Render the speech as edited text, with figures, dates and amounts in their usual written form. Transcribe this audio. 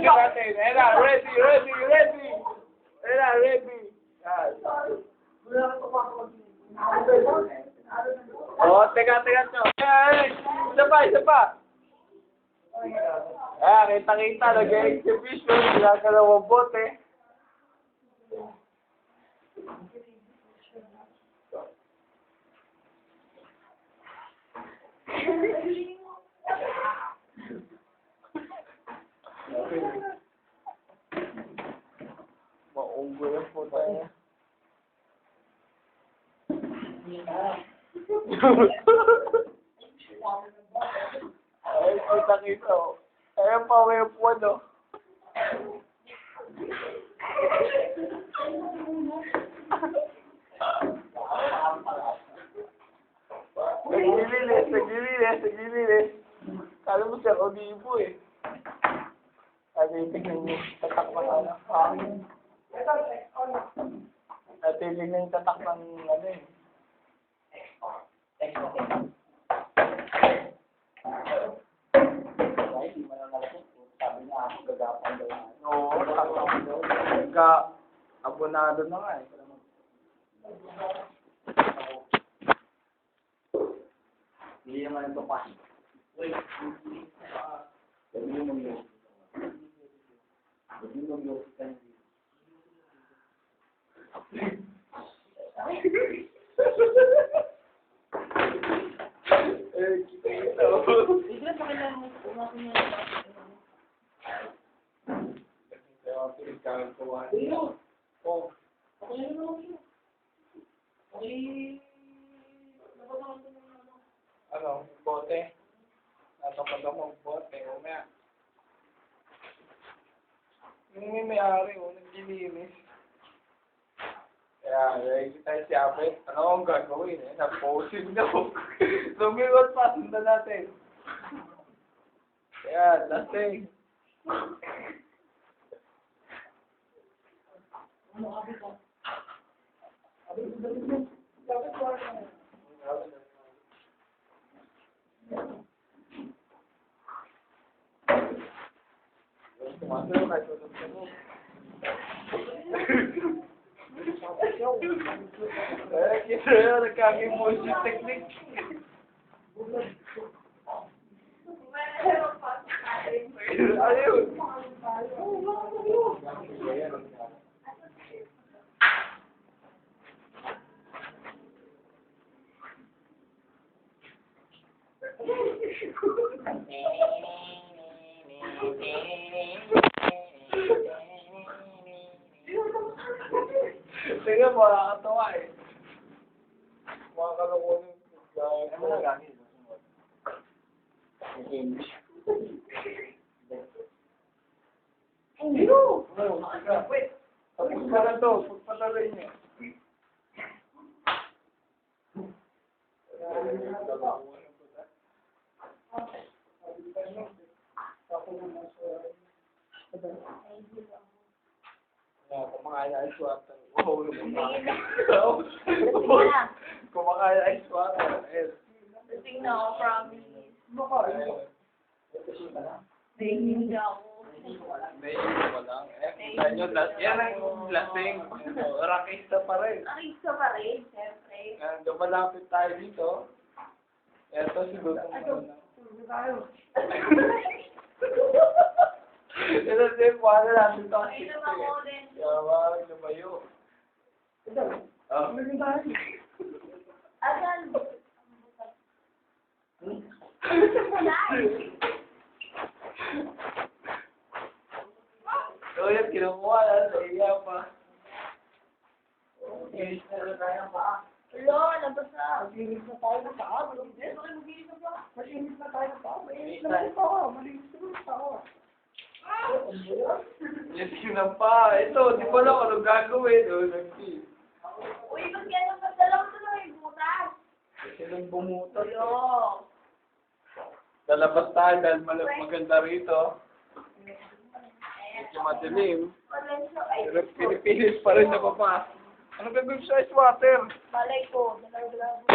natin. Ayan na, ready. Ayan na, ready. Yan. Oh, teka. Ay, isa pa. Kita. Nag-exhibition. Ginagalaw ang bote. Maunggoy ang puta niya. Ay, kita. Ayan pa, may upuan, no? Nagililis. Kala mo siya, Odibo eh. Tignan niyo, tatak ng ano. Tignan yung tatak ng ano eh. Oo, abonado na nga eh. Hindi naman ito pa. Ano, bote? Natapad ako ng bote, umaya. Yung may-ari, naglilinis. Kaya, kita si Ape. Ano ang gagawin eh? Na-posing na ako. Lumiwat pa, sundan natin. Kaya, lasing. Kita yun, nagkakimulsi technique. Ayun. Tingnan mo, nakakatawa eh. Mga kalokohan yung ano na gamit? English. Ano? Wait. Tapos ka na to. Pagpatuloy niyo. Kumakain na ice water. Wow, kumakain na ice water. Lasing na ako, promise. Nahihindi ako. Nahihindi mo lang. Yan ang lasing. Rakista pa rin. Nakikita pa rin, siyempre. Dumalapit tayo dito. Ito siguro. Ito din, paano natin ito? Ay, naman ako din. Kaya lumayo. Ito. Asan? So, yan, kinukuha na. Naiya pa. Okay, meron tayong paa. Hello, labas na. Mag-inis na tayo ng paa. Mag-inis na paa. Mag-inis na tayo ng paa. Mag-inis na tayo ng paa. Malinis na ng paa. Yes, yun ang pa. Ito, di pa lang ano gagawin. Uy, ba't kaya nang padala mo na may butas? Kasi nang bumutas. Hello. Lalabas tayo dahil maganda rito. Medyo madilim. Pero pinipilis pa rin na papa. Ano gagawin sa ice water? Malay ko. Dalawa.